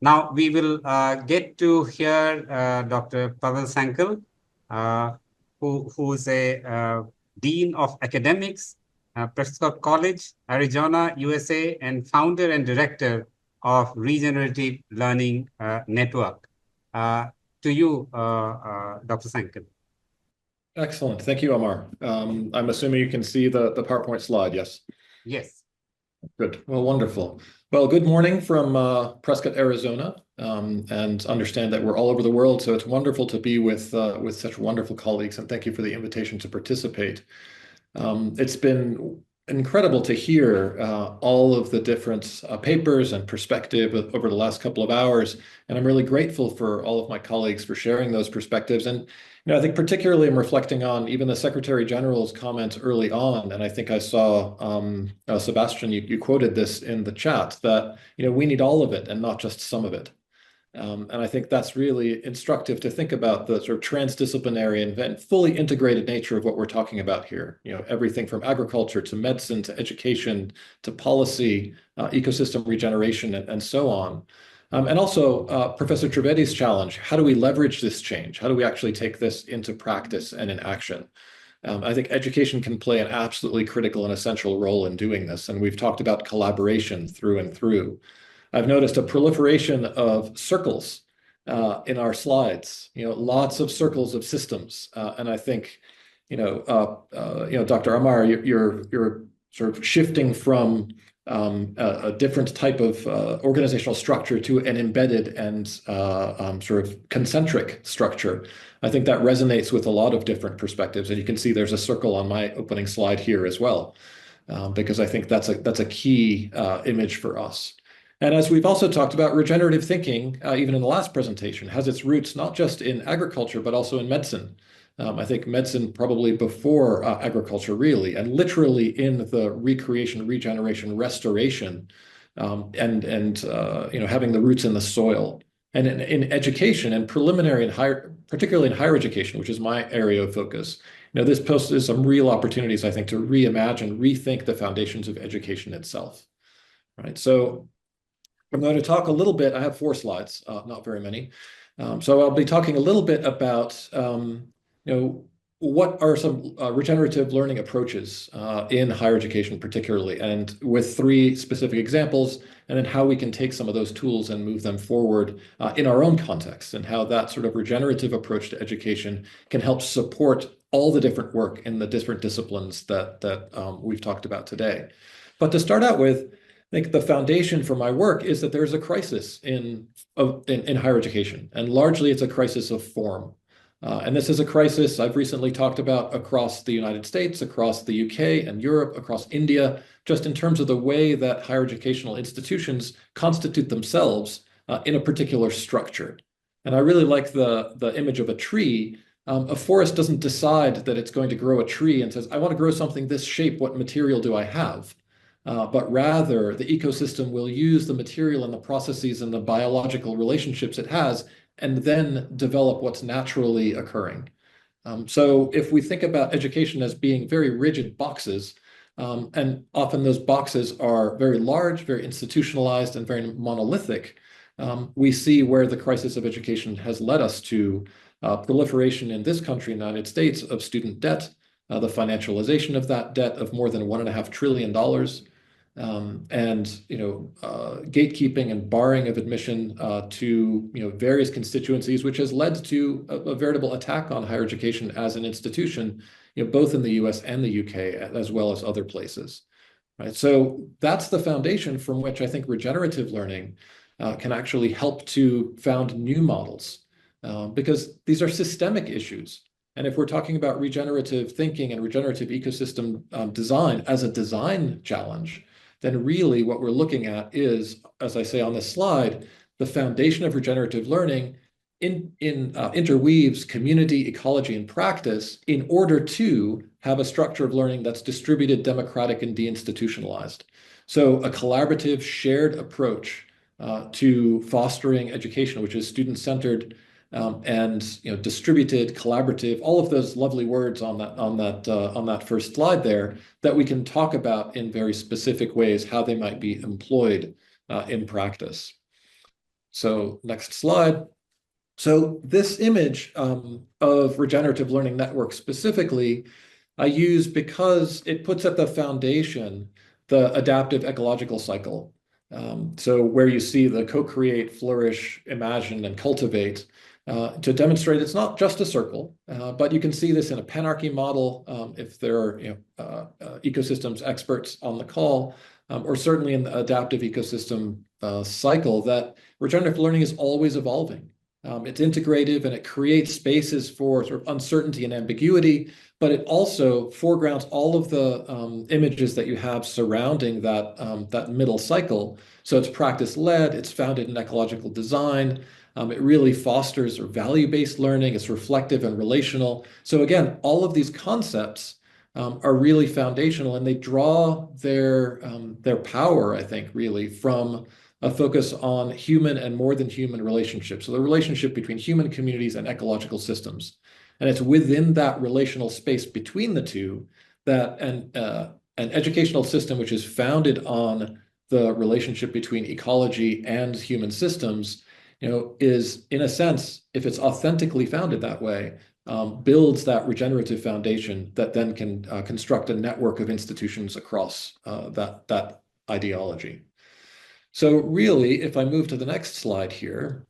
Now we will get to hear Dr. Pavel Cenkl, uh, who is a Dean of Academics, Prescott College, Arizona, USA, and founder and director of Regenerative Learning Network. To you, Dr. Cenkl. Excellent. Thank you, Omar. I'm assuming you can see the PowerPoint slide, yes? Yes. Good. Well, wonderful. Well, good morning from Prescott, Arizona, and understand that we're all over the world, so it's wonderful to be with such wonderful colleagues, and thank you for the invitation to participate. It's been incredible to hear all of the different papers and perspective over the last couple of hours, and I'm really grateful for all of my colleagues for sharing those perspectives. And I think particularly I'm reflecting on even the Secretary General's comments early on, and I think I saw Sebastian, you quoted this in the chat that we need all of it and not just some of it. And I think that's really instructive to think about the sort of transdisciplinary and fully integrated nature of what we're talking about here. Everything from agriculture to medicine to education to policy, ecosystem regeneration, and so on. And also Professor Trivedi's challenge: how do we leverage this change? How do we actually take this into practice and in action? I think education can play an absolutely critical and essential role in doing this. And we've talked about collaboration through and through. I've noticed a proliferation of circles in our slides, lots of circles of systems. And I think, Dr. Amar, you're sort of shifting from a different type of organizational structure to an embedded and sort of concentric structure. I think that resonates with a lot of different perspectives. And you can see there's a circle on my opening slide here as well, because I think that's a key image for us. And as we've also talked about, regenerative thinking, even in the last presentation, has its roots not just in agriculture, but also in medicine. I think medicine probably before agriculture, really, and literally in the recreation, regeneration, restoration, and having the roots in the soil. And in education and preliminary and higher, particularly in higher education, which is my area of focus, this poses some real opportunities, I think, to reimagine, rethink the foundations of education itself. Right. So I'm going to talk a little bit. I have 4 slides, not very many. So I'll be talking a little bit about, what are some regenerative learning approaches in higher education particularly, and with 3 specific examples, and then how we can take some of those tools and move them forward in our own context, and how that sort of regenerative approach to education can help support all the different work in the different disciplines that we've talked about today. But to start out with, I think the foundation for my work is that there's a crisis in higher education, and largely it's a crisis of form. And this is a crisis I've recently talked about across the United States, across the UK and Europe, across India, just in terms of the way that higher educational institutions constitute themselves in a particular structure. And I really like the image of a tree. A forest doesn't decide that it's going to grow a tree and says, I want to grow something this shape, what material do I have? But rather, the ecosystem will use the material and the processes and the biological relationships it has, and then develop what's naturally occurring. So if we think about education as being very rigid boxes, and often those boxes are very large, very institutionalized, and very monolithic, we see where the crisis of education has led us to proliferation in this country, United States, of student debt, the financialization of that debt of more than $1.5 trillion, and gatekeeping and barring of admission to various constituencies, which has led to a veritable attack on higher education as an institution, both in the US and the UK, as well as other places. Right. So that's the foundation from which I think regenerative learning can actually help to found new models, because these are systemic issues. And if we're talking about regenerative thinking and regenerative ecosystem design as a design challenge, then really what we're looking at is, as I say on this slide, the foundation of regenerative learning interweaves community, ecology, and practice in order to have a structure of learning that's distributed, democratic, and deinstitutionalized. So a collaborative, shared approach to fostering education, which is student-centered, and distributed, collaborative, all of those lovely words on that first slide there, that we can talk about in very specific ways how they might be employed in practice. So next slide. So this image of regenerative learning network specifically, I use because it puts at the foundation the adaptive ecological cycle. So where you see the co-create, flourish, imagine, and cultivate to demonstrate it's not just a circle, but you can see this in a panarchy model if there are ecosystems experts on the call, or certainly in the adaptive ecosystem cycle that regenerative learning is always evolving. It's integrative and it creates spaces for sort of uncertainty and ambiguity, but it also foregrounds all of the images that you have surrounding that middle cycle. So it's practice-led, it's founded in ecological design, it really fosters value-based learning, it's reflective and relational. So again, all of these concepts are really foundational and they draw their power, I think, really from a focus on human and more than human relationships. So the relationship between human communities and ecological systems. And it's within that relational space between the two that an educational system which is founded on the relationship between ecology and human systems, is in a sense, if it's authentically founded that way, builds that regenerative foundation that then can construct a network of institutions across that ideology. So really, if I move to the next slide here,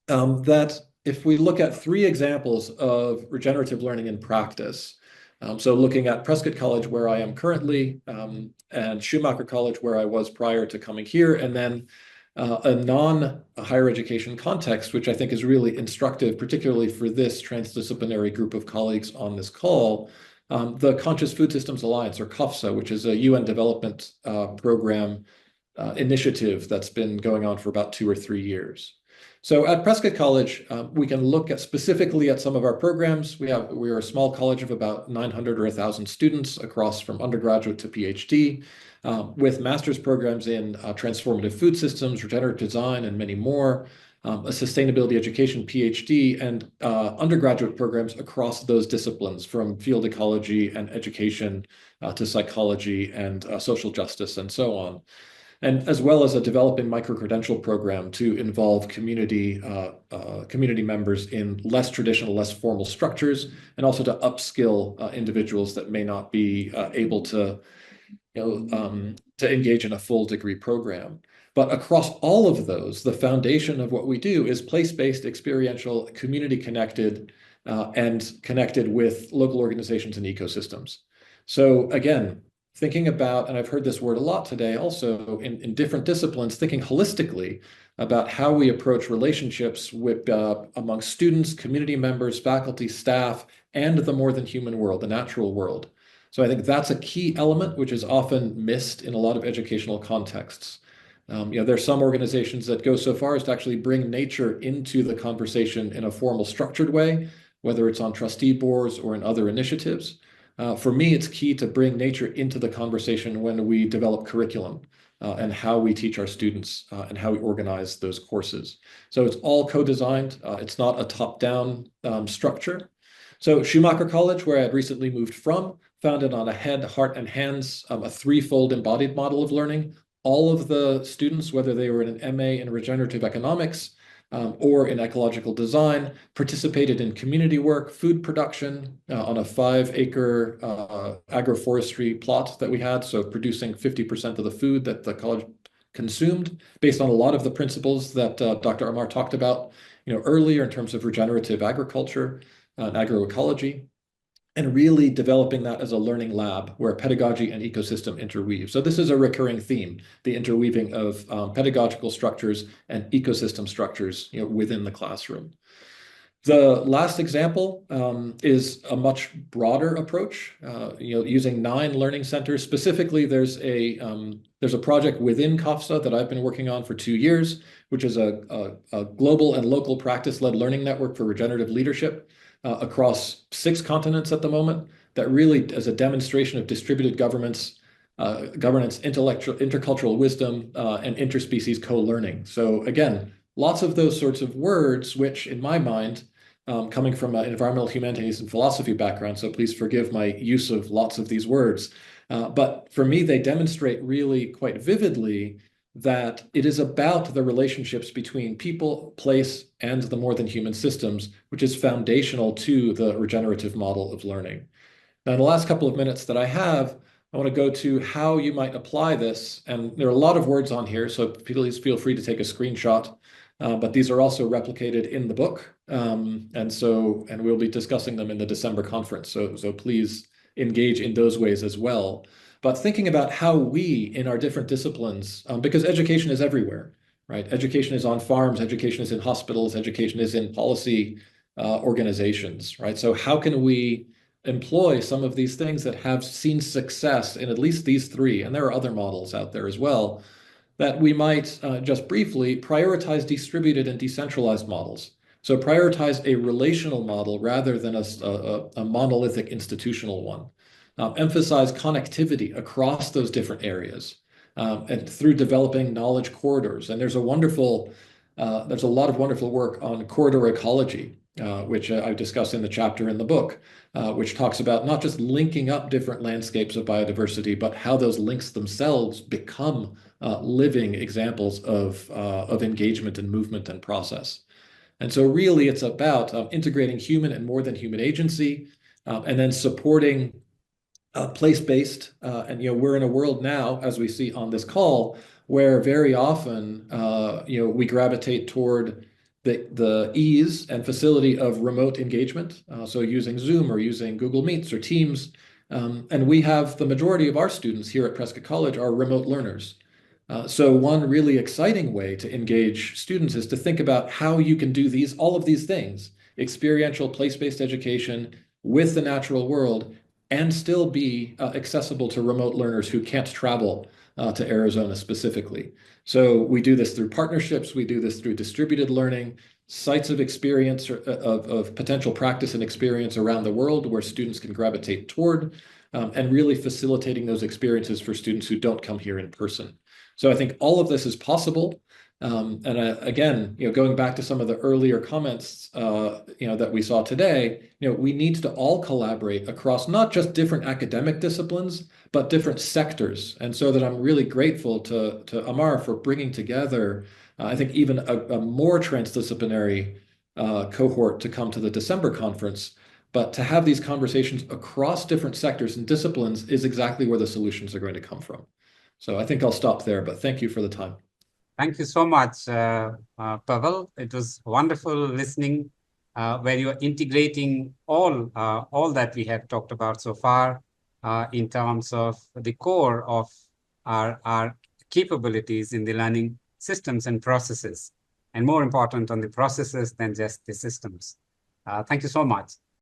that if we look at three examples of regenerative learning in practice, so looking at Prescott College, where I am currently, and Schumacher College, where I was prior to coming here, and then a non-higher education context, which I think is really instructive, particularly for this transdisciplinary group of colleagues on this call, the Conscious Food Systems Alliance, or CWSER, which is a UN development program initiative that's been going on for about 2 or 3 years. So at Prescott College, we can look at specifically at some of our programs. We are a small college of about 900 or 1,000 students across from undergraduate to PhD, with master's programs in transformative food systems, regenerative design, and many more, a sustainability education PhD, and undergraduate programs across those disciplines, from field ecology and education to psychology and social justice and so on. And as well as a developing micro-credential program to involve community members in less traditional, less formal structures, and also to upskill individuals that may not be able to engage in a full degree program. But across all of those, the foundation of what we do is place-based, experiential, community-connected, and connected with local organizations and ecosystems. So again, thinking about, and I've heard this word a lot today also in different disciplines, thinking holistically about how we approach relationships with among students, community members, faculty, staff, and the more than human world, the natural world. So I think that's a key element which is often missed in a lot of educational contexts. There's some organizations that go so far as to actually bring nature into the conversation in a formal, structured way, whether it's on trustee boards or in other initiatives. For me, it's key to bring nature into the conversation when we develop curriculum and how we teach our students and how we organize those courses. So it's all co-designed. It's not a top-down structure. So Schumacher College, where I had recently moved from, founded on a head, heart, and hands, a threefold embodied model of learning. All of the students, whether they were in an MA in regenerative economics, or in ecological design, participated in community work, food production on a 5-acre agroforestry plot that we had, so producing 50% of the food that the college consumed, based on a lot of the principles that Dr. Amar talked about earlier in terms of regenerative agriculture and agroecology, and really developing that as a learning lab where pedagogy and ecosystem interweave. So this is a recurring theme, the interweaving of pedagogical structures and ecosystem structures within the classroom. The last example is a much broader approach, using 9 learning centers. Specifically, there's a project within CWSER that I've been working on for 2 years, which is a global and local practice-led learning network for regenerative leadership across 6 continents at the moment, that really is a demonstration of distributed governance, intercultural wisdom, and interspecies co-learning. So again, lots of those sorts of words, which in my mind, coming from an environmental humanities and philosophy background, so please forgive my use of lots of these words, but for me, they demonstrate really quite vividly that it is about the relationships between people, place, and the more than human systems, which is foundational to the regenerative model of learning. Now, in the last couple of minutes that I have, I want to go to how you might apply this. And there are a lot of words on here, so please feel free to take a screenshot. But these are also replicated in the book. And we'll be discussing them in the December conference. So please engage in those ways as well. But thinking about how we, in our different disciplines, because education is everywhere, right? Education is on farms, education is in hospitals, education is in policy organizations, right? So how can we employ some of these things that have seen success in at least these three, and there are other models out there as well, that we might just briefly prioritize distributed and decentralized models. So prioritize a relational model rather than a monolithic institutional one. Emphasize connectivity across those different areas and through developing knowledge corridors. And there's a lot of wonderful work on corridor ecology, which I've discussed in the chapter in the book, which talks about not just linking up different landscapes of biodiversity, but how those links themselves become living examples of engagement and movement and process. And so really it's about integrating human and more than human agency, and then supporting place-based. And we're in a world now, as we see on this call, where very often we gravitate toward the ease and facility of remote engagement. So using Zoom or using Google Meets or Teams. And we have the majority of our students here at Prescott College are remote learners. So one really exciting way to engage students is to think about how you can do all of these things, experiential place-based education with the natural world, and still be accessible to remote learners who can't travel to Arizona specifically. So we do this through partnerships, we do this through distributed learning, sites of experience of potential practice and experience around the world where students can gravitate toward, and really facilitating those experiences for students who don't come here in person. So I think all of this is possible. Again, going back to some of the earlier comments, that we saw today, we need to all collaborate across not just different academic disciplines, but different sectors. And so that I'm really grateful to Amar for bringing together, I think even a more transdisciplinary cohort to come to the December conference. But to have these conversations across different sectors and disciplines is exactly where the solutions are going to come from. So I think I'll stop there, but thank you for the time. Thank you so much, Pavel. It was wonderful listening, where you are integrating all that we have talked about so far in terms of the core of our capabilities in the learning systems and processes, and more important on the processes than just the systems. Thank you so much.